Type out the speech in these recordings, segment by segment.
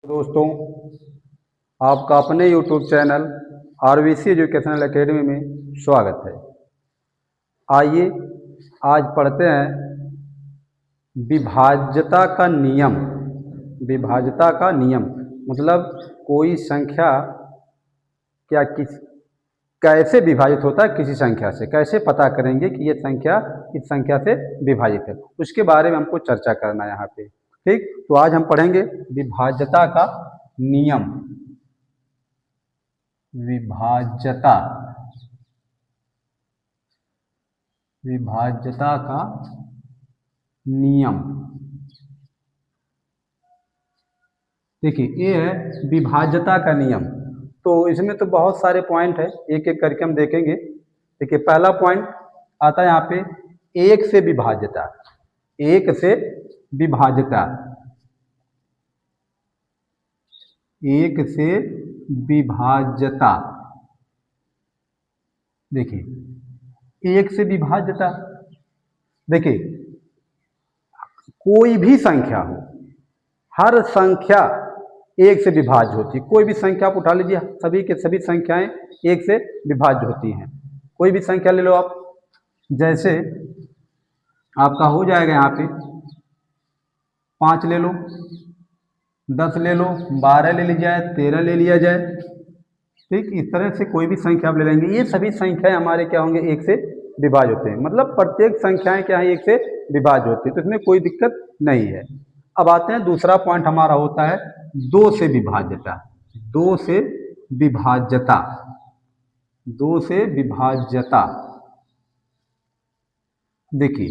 दोस्तों, आपका अपने YouTube channel RVC educational academy में स्वागत है। आइए आज पढ़ते हैं विभाज्यता का नियम। विभाज्यता का नियम मतलब कोई संख्या कैसे विभाजित होता है किसी संख्या से, कैसे पता करेंगे कि ये संख्या इस संख्या से विभाजित है, उसके बारे में हमको चर्चा करना है यहाँ पे। ठीक, तो आज हम पढ़ेंगे विभाज्यता का नियम। विभाज्यता का नियम। देखिए, ये है विभाज्यता का नियम। तो इसमें तो बहुत सारे पॉइंट है, एक एक करके हम देखेंगे। देखिए, पहला पॉइंट आता है यहाँ पे एक से विभाज्यता। एक से विभाज्यता, एक से विभाज्यता। देखिए, एक से विभाज्यता, देखिए कोई भी संख्या हो, हर संख्या एक से विभाज्य होती है। कोई भी संख्या आप उठा लीजिए, सभी के सभी संख्याएं एक से विभाज्य होती हैं। कोई भी संख्या ले लो आप, जैसे आपका हो जाएगा यहाँ पे 5 ले लो, 10 ले लो, 12 ले लिया जाए, 13 ले लिया जाए। ठीक, इस तरह से कोई भी संख्या आप ले लेंगे, ये सभी संख्याएं हमारे क्या होंगे, एक से विभाज्य होते हैं। मतलब प्रत्येक संख्याएं क्या है, एक से विभाज्य होती है, तो इसमें कोई दिक्कत नहीं है। अब आते हैं, दूसरा पॉइंट हमारा होता है दो से विभाज्यता। दो से विभाज्यता, दो से विभाज्यता। देखिए,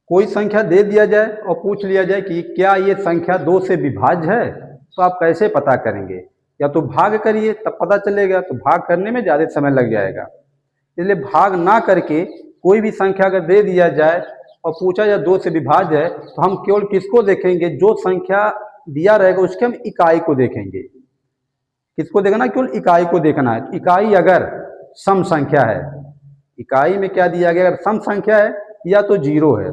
कोई संख्या दे दिया जाए और पूछ लिया जाए कि क्या ये संख्या दो से विभाज्य है, तो आप कैसे पता करेंगे? या तो भाग करिए तब पता चलेगा, तो भाग करने में ज़्यादा समय लग जाएगा। इसलिए भाग ना करके कोई भी संख्या अगर दे दिया जाए और पूछा जाए दो से विभाज्य है, तो हम केवल किसको देखेंगे? जो संख्या दिया रहेगा उसके हम इकाई को देखेंगे। किसको देखना? केवल इकाई को देखना है। इकाई अगर सम संख्या है, इकाई में क्या दिया गया, अगर सम संख्या है या तो 0 है,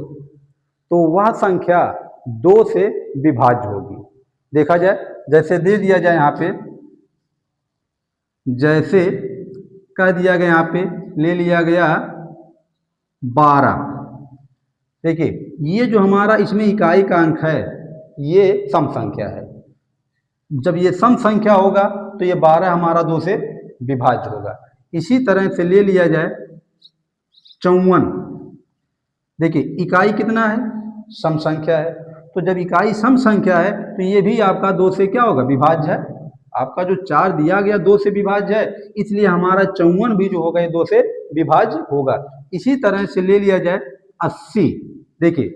तो वह संख्या 2 से विभाज्य होगी। देखा जाए, जैसे दे दिया जाए यहाँ पे, जैसे कह दिया गया यहाँ पे, ले लिया गया 12। देखिए, ये जो हमारा इसमें इकाई का अंक है, ये सम संख्या है। जब ये सम संख्या होगा तो ये 12 हमारा 2 से विभाज्य होगा। इसी तरह से ले लिया जाए 54। देखिए, इकाई कितना है? सम संख्या है। तो जब इकाई सम संख्या है तो ये भी आपका 2 से क्या होगा? विभाज्य है। आपका जो 4 दिया गया 2 से विभाज्य है, इसलिए हमारा 54 भी जो होगा ये 2 से विभाज्य होगा। इसी तरह से ले लिया जाए 80। देखिए,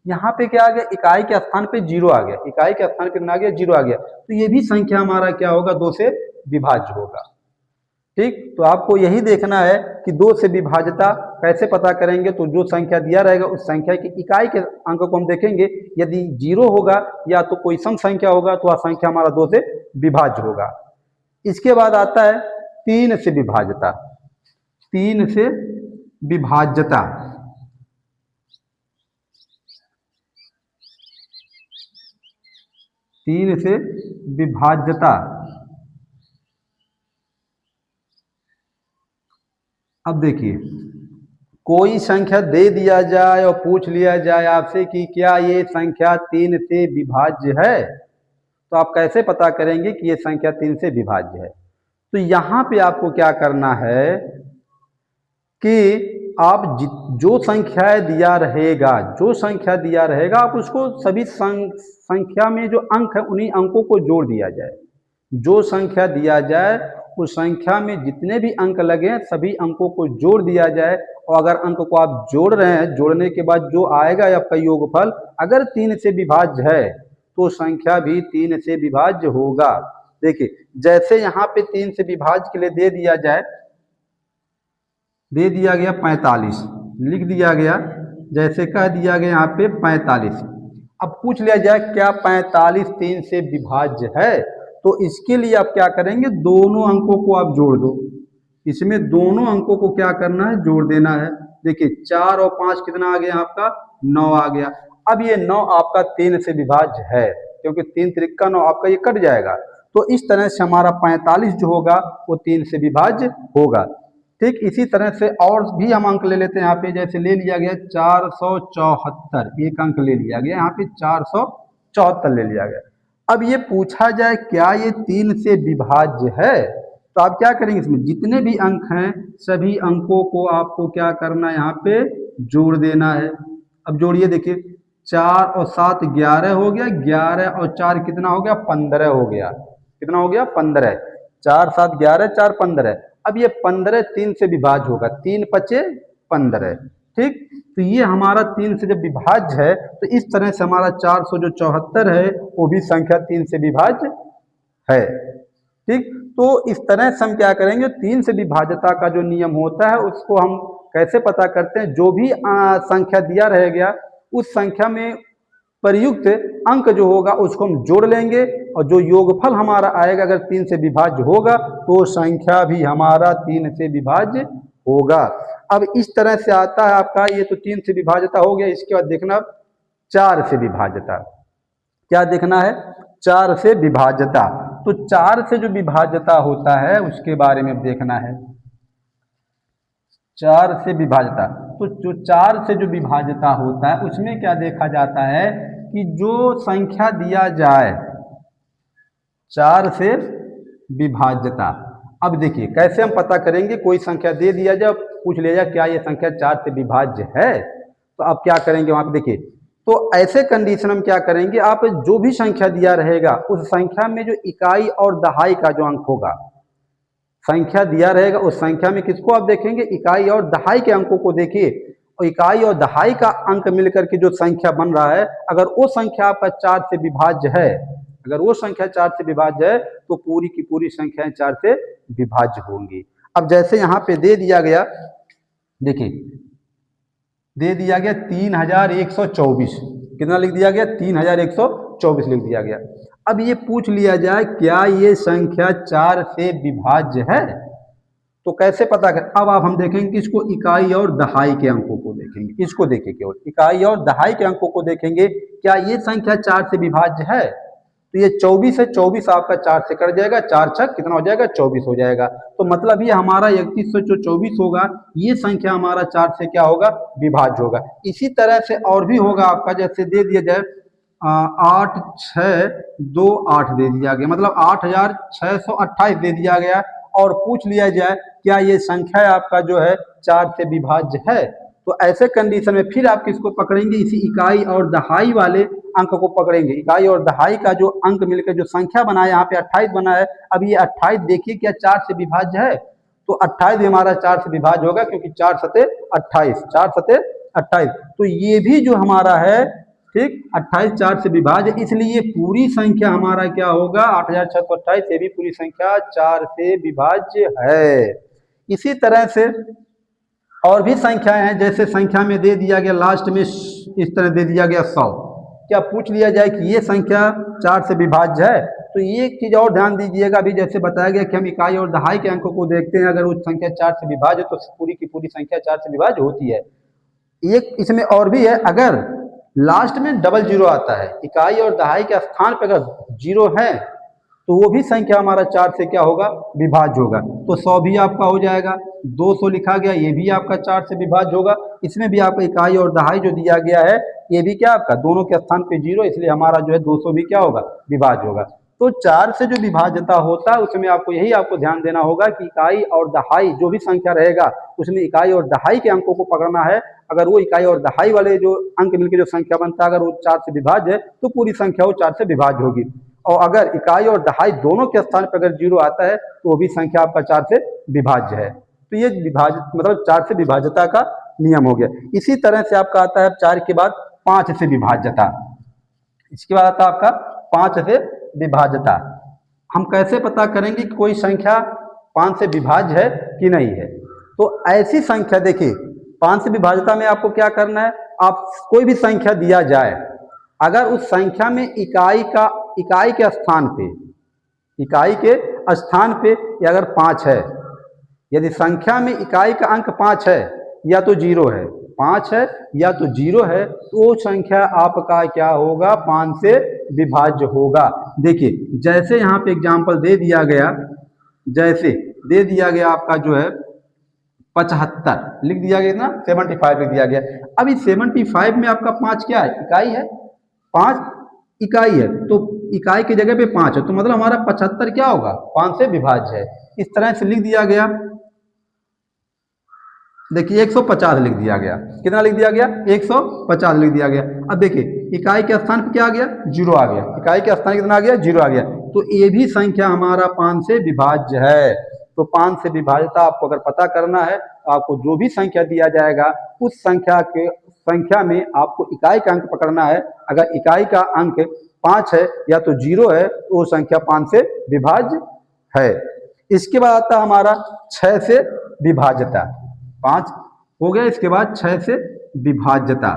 यहाँ पे क्या आ गया? इकाई के स्थान पे 0 आ गया। इकाई के स्थान पे कितना आ गया? 0 आ गया। तो ये भी संख्या हमारा क्या होगा? 2 से विभाज्य होगा। ठीक, तो आपको यही देखना है कि 2 से विभाज्यता कैसे पता करेंगे। तो जो संख्या दिया रहेगा उस संख्या की इकाई के अंक को हम देखेंगे। यदि 0 होगा या तो कोई सम संख्या होगा तो वह संख्या हमारा 2 से विभाज्य होगा। इसके बाद आता है 3 से विभाज्यता। 3 से विभाज्यता, 3 से विभाज्यता। अब देखिए, कोई संख्या दे दिया जाए और पूछ लिया जाए आपसे कि क्या ये संख्या 3 से विभाज्य है, तो आप कैसे पता करेंगे कि ये संख्या 3 से विभाज्य है? तो यहाँ पे आपको क्या करना है कि आप जो संख्याएं दिया रहेगा, जो संख्या दिया रहेगा, आप उसको सभी संख्या में जो अंक है उन्हीं अंकों को जोड़ दिया जाए। जो संख्या दिया जाए उस संख्या में जितने भी अंक लगे सभी अंकों को जोड़ दिया जाए। और अगर अंक को आप जोड़ रहे हैं, जोड़ने के बाद जो आएगा आपका योगफल अगर 3 से विभाज्य है तो संख्या भी 3 से विभाज्य होगा। देखिए, जैसे यहाँ पे 3 से विभाज्य के लिए दे दिया जाए, दे दिया गया 45, लिख दिया गया, जैसे कह दिया गया यहाँ पे 45। अब पूछ लिया जाए क्या 45 3 से विभाज्य है, तो इसके लिए आप क्या करेंगे? दोनों अंकों को आप जोड़ दो। इसमें दोनों अंकों को क्या करना है? जोड़ देना है। देखिए, 4 और 5 कितना आ गया आपका? 9 आ गया। अब ये 9 आपका 3 से विभाज्य है। क्योंकि 3 त्रिका 9 आपका ये कट जाएगा। तो इस तरह से हमारा 45 जो होगा वो 3 से विभाज्य होगा। ठीक इसी तरह से और भी हम अंक ले लेते हैं। यहाँ पे जैसे ले लिया गया 474, एक अंक ले लिया गया, यहाँ पे 474 ले लिया गया। अब ये पूछा जाए क्या ये 3 से विभाज्य है, तो आप क्या करेंगे, इसमें जितने भी अंक हैं सभी अंकों को आपको क्या करना है, यहाँ पे जोड़ देना है। अब जोड़िए, देखिए 4 और 7 11 हो गया, 11 और 4 कितना हो गया, 15 हो गया। कितना हो गया, 15। 4 7 11, 4 15। अब ये 15 3 से विभाज्य होगा, 3 पचे 15। ठीक, तो ये हमारा 3 से जब विभाज्य है तो इस तरह से हमारा 474 है वो भी संख्या 3 से विभाज्य है। ठीक, तो इस तरह से हम क्या करेंगे, 3 से विभाज्यता का जो नियम होता है उसको हम कैसे पता करते हैं, जो भी संख्या दिया रहेगा उस संख्या में प्रयुक्त अंक जो होगा उसको हम जोड़ लेंगे और जो योगफल हमारा आएगा अगर 3 से विभाज्य होगा तो संख्या भी हमारा 3 से विभाज्य होगा। अब इस तरह से आता है आपका, ये तो 3 से विभाज्यता हो गया। इसके बाद देखना 4 से विभाज्यता, क्या देखना है, 4 से विभाज्यता। तो 4 से जो विभाज्यता होता है उसके बारे में देखना है। 4 से विभाज्यता, तो जो 4 से जो विभाज्यता होता है उसमें क्या देखा जाता है कि जो संख्या दिया जाए 4 से विभाज्यता। अब देखिए कैसे हम पता करेंगे, कोई संख्या दे दिया जाए, पूछ लिया जाए क्या ये संख्या 4 से विभाज्य है, तो आप क्या करेंगे वहां पे, देखिए तो ऐसे कंडीशन में क्या करेंगे, आप जो भी संख्या दिया रहेगा उस संख्या में जो इकाई और दहाई का जो अंक होगा, संख्या दिया रहेगा उस संख्या में किसको आप देखेंगे, इकाई और दहाई के अंकों को देखिए, और इकाई और दहाई का अंक मिलकर के जो संख्या बन रहा है अगर वो संख्या आपका 4 से विभाज्य है, अगर वो संख्या 4 से विभाज्य है तो पूरी की पूरी संख्याएं 4 से विभाज्य होंगी। अब जैसे यहाँ पे दे दिया गया, देखिए दे दिया गया 3124, कितना लिख दिया गया, 3124 लिख दिया गया। अब ये पूछ लिया जाए क्या ये संख्या 4 से विभाज्य है, तो कैसे पता कर, अब आप हम देखेंगे कि इसको इकाई और दहाई के अंकों को देखेंगे, इसको देखें केवल इकाई और दहाई के अंकों को देखेंगे, क्या ये संख्या 4 से विभाज्य है, तो ये 24 है, 24 आपका 4 से कट जाएगा, 4 छक कितना हो जाएगा, 24 हो जाएगा। तो मतलब ये हमारा 3124 होगा, ये संख्या हमारा 4 से क्या होगा, विभाज्य होगा। इसी तरह से और भी होगा आपका, जैसे दे दिया जाए 8628 दे दिया गया, मतलब 8628 दे दिया गया, और पूछ लिया जाए क्या ये संख्या आपका जो है 4 से विभाज्य है, तो ऐसे कंडीशन में फिर आप किसको पकड़ेंगे, इसी इकाई और दहाई वाले अंक को पकड़ेंगे। इकाई और दहाई का जो अंक मिलकर जो संख्या बना है, यहाँ पे 28 बना है, अब ये 28 देखिए क्या 4 से विभाज्य है, तो 28 भी हमारा 4 से विभाज्य होगा क्योंकि 4 सते 28, 4 सते 28, तो ये भी जो हमारा है ठीक 28 4 से विभाज्य, इसलिए पूरी संख्या हमारा क्या होगा 8628, ये भी पूरी संख्या 4 से विभाज्य है। इसी तरह से और भी संख्याएं हैं, जैसे संख्या में दे दिया गया लास्ट में इस तरह दे दिया गया 100, क्या पूछ लिया जाए कि ये संख्या 4 से विभाज्य है, तो ये एक चीज और ध्यान दीजिएगा, अभी जैसे बताया गया कि हम इकाई और दहाई के अंकों को देखते हैं, अगर वो संख्या 4 से विभाज्य तो पूरी की पूरी संख्या 4 से विभाज्य होती है। एक इसमें और भी है, अगर लास्ट में डबल जीरो आता है, इकाई और दहाई के स्थान पर अगर जीरो है तो वो भी संख्या हमारा 4 से क्या होगा, विभाज्य होगा। तो 100 भी आपका हो जाएगा, 200 लिखा गया ये भी आपका 4 से विभाज्य होगा। इसमें भी आपका इकाई और दहाई जो दिया गया है ये भी क्या आपका दोनों के स्थान पे जीरो, इसलिए हमारा जो है 200 भी क्या होगा, विभाज्य होगा। तो 4 से जो विभाज्यता होता है उसमें आपको यही आपको ध्यान देना होगा कि इकाई और दहाई जो भी संख्या रहेगा उसमें इकाई और दहाई के अंकों को पकड़ना है। अगर वो इकाई और दहाई वाले जो अंक मिलकर जो संख्या बनता है अगर वो 4 से विभाज्य है तो पूरी संख्या वो 4 से विभाज्य होगी, और अगर इकाई और दहाई दोनों के स्थान पर अगर जीरो आता है तो वो भी संख्या आपका 4 से विभाज्य है। तो ये विभाज्य मतलब 4 से विभाज्यता का नियम हो गया। इसी तरह से आपका आता है 4 के बाद 5 से विभाज्यता, इसके बाद आता है आपका 5 से विभाज्यता। हम कैसे पता करेंगे कि कोई संख्या 5 से विभाज्य है कि नहीं है, तो ऐसी संख्या देखिए 5 से विभाज्यता में आपको क्या करना है, आप कोई भी संख्या दिया जाए अगर उस संख्या में इकाई के स्थान पे, इकाई के स्थान पे या अगर 5 है, यदि संख्या में इकाई का अंक 5 है या तो 0 है, 5 है या तो 0 है, तो वो संख्या आपका क्या होगा, 5 से विभाज्य होगा। देखिए जैसे यहाँ पे एग्जाम्पल दे दिया गया, जैसे दे दिया गया आपका जो है 75 लिख दिया गया ना, 75 लिख दिया गया। अब इस 75 में आपका 5 क्या है, इकाई है, 5 इकाई है, तो इकाई की जगह पे 5 है, तो मतलब हमारा 75 क्या होगा, 5 से विभाज्य है। इस तरह से लिख दिया गया। देखिए 150 लिख दिया गया, कितना लिख दिया गया, 150 लिख दिया गया। अब देखिए इकाई के स्थान पे क्या आ गया, 0 आ गया, इकाई के स्थान कितना आ गया, 0 आ गया, तो ये भी संख्या हमारा 5 से विभाज्य है। तो 5 से विभाज्यता आपको अगर पता करना है, तो आपको जो भी संख्या दिया जाएगा उस संख्या में आपको इकाई का अंक पकड़ना है। अगर इकाई का अंक 5 है या तो 0 है, तो वो संख्या 5 से विभाज्य है। इसके बाद आता हमारा 6 से विभाज्यता। 5 हो गया, इसके बाद 6 से विभाज्यता।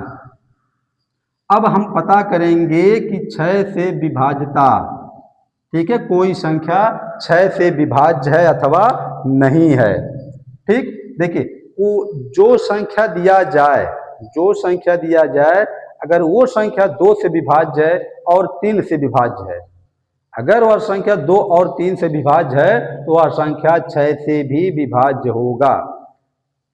अब हम पता करेंगे कि 6 से विभाज्यता, ठीक है, कोई संख्या 6 से विभाज्य है अथवा नहीं है। ठीक, देखिए वो जो संख्या दिया जाए, जो संख्या दिया जाए, अगर वो संख्या 2 से विभाज्य है और 3 से विभाज्य है, अगर वह संख्या 2 और 3 से विभाज्य है, तो वह संख्या 6 से भी विभाज्य होगा।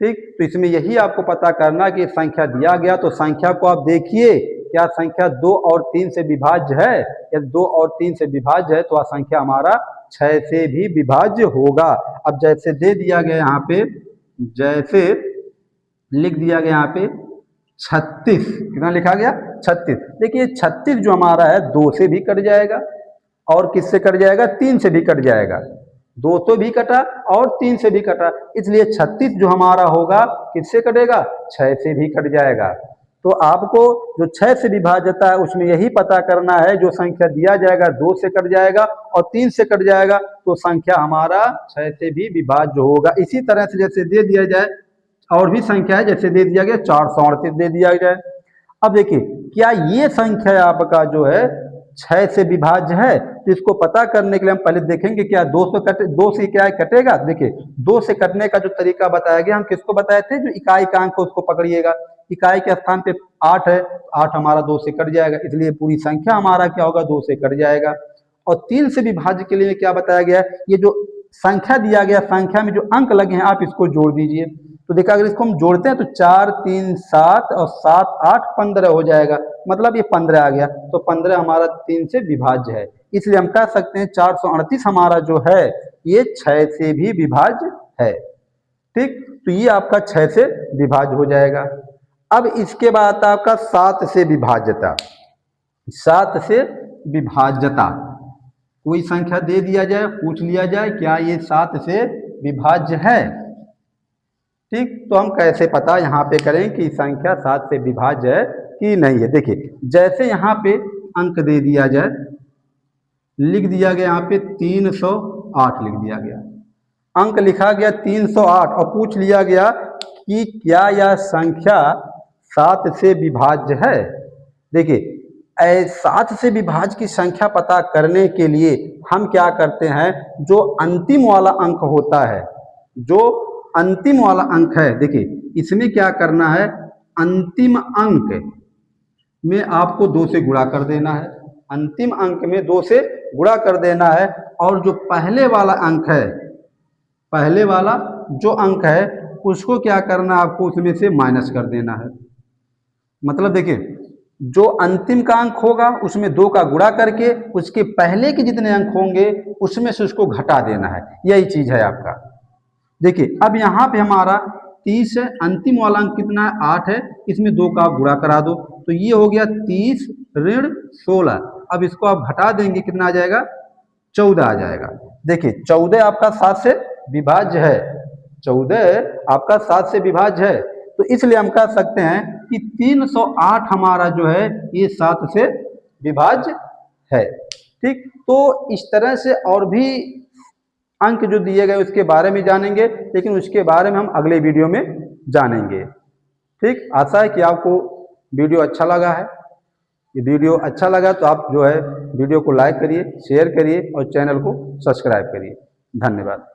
ठीक, तो इसमें यही आपको पता करना कि संख्या दिया गया, तो संख्या को आप देखिए, क्या संख्या 2 और 3 से विभाज्य है, या 2 और 3 से विभाज्य है, तो वह संख्या हमारा 6 से भी विभाज्य होगा। अब जैसे दे दिया गया यहाँ पे, जैसे लिख दिया गया यहाँ पे 36, कितना लिखा गया, 36। देखिए 36 जो हमारा है 2 से भी कट जाएगा, और किससे कट जाएगा, 3 से भी कट जाएगा। 2 तो भी कटा और 3 से भी कटा, इसलिए 36 जो हमारा होगा किससे कटेगा, 6 से भी कट जाएगा। तो आपको जो 6 से विभाज्यता है उसमें यही पता करना है, जो संख्या दिया जाएगा 2 से कट जाएगा और 3 से कट जाएगा, तो संख्या हमारा 6 से भी विभाज्य होगा। इसी तरह से जैसे दे दिया जाए और भी संख्या है, जैसे दे दिया गया 438 दे दिया जाए। अब देखिए क्या ये संख्या आपका जो है 6 से विभाज्य है, तो इसको पता करने के लिए हम पहले देखेंगे क्या 2 से क्या कटेगा। देखिए 2 से कटने का जो तरीका बताया गया, हम किसको बताए थे, जो इकाई का अंक उसको पकड़िएगा। इकाई के स्थान पे 8 है, 8 हमारा 2 से कट जाएगा, इसलिए पूरी संख्या हमारा क्या होगा, 2 से कट जाएगा। और 3 से विभाज्य के लिए क्या बताया गया है, ये जो संख्या दिया गया, संख्या में जो अंक लगे हैं आप इसको जोड़ दीजिए। तो देखा अगर इसको हम जोड़ते हैं तो 4 3 7 और 7 8 15 हो जाएगा, मतलब ये 15 आ गया, तो 15 हमारा 3 से विभाज्य है। इसलिए हम कह सकते हैं 438 हमारा जो है ये 6 से भी विभाज्य है। ठीक, तो ये आपका 6 से विभाज्य हो जाएगा। अब इसके बाद आपका 7 से विभाज्यता। 7 से विभाज्यता, कोई संख्या दे दिया जाए, पूछ लिया जाए क्या ये 7 से विभाज्य है। ठीक, तो हम कैसे पता यहाँ पे करें कि संख्या 7 से विभाज्य है कि नहीं है। देखिए जैसे यहाँ पे अंक दे दिया जाए, लिख दिया गया यहाँ पे 308 लिख दिया गया, अंक लिखा गया 308, और पूछ लिया गया कि क्या यह संख्या 7 से विभाज्य है। देखिए 7 से विभाज्य की संख्या पता करने के लिए हम क्या करते हैं, जो अंतिम वाला अंक होता है, जो अंतिम वाला अंक है, देखिए इसमें क्या करना है, अंतिम अंक में आपको 2 से गुणा कर देना है, अंतिम अंक में 2 से गुणा कर देना है, और जो पहले वाला अंक है, पहले वाला जो अंक है उसको क्या करना है, आपको उसमें से माइनस कर देना है। मतलब देखिए जो अंतिम का अंक होगा उसमें 2 का गुणा करके उसके पहले के जितने अंक होंगे उसमें से उसको घटा देना है, यही चीज है आपका। देखिए अब यहाँ पे हमारा 30 है, अंतिम वाला अंक कितना है, 8 है, इसमें 2 का आप गुणा करा दो, तो ये हो गया 30 ऋण 16। अब इसको आप घटा देंगे, कितना आ जाएगा, 14 आ जाएगा। देखिए 14 आपका 7 से विभाज्य है, 14 आपका 7 से विभाज्य है, तो इसलिए हम कह सकते हैं कि 308 हमारा जो है ये 7 से विभाज्य है। ठीक, तो इस तरह से और भी अंक जो दिए गए उसके बारे में जानेंगे, लेकिन उसके बारे में हम अगले वीडियो में जानेंगे। ठीक, आशा है कि आपको वीडियो अच्छा लगा है। ये वीडियो अच्छा लगा तो आप जो है वीडियो को लाइक करिए, शेयर करिए और चैनल को सब्सक्राइब करिए। धन्यवाद।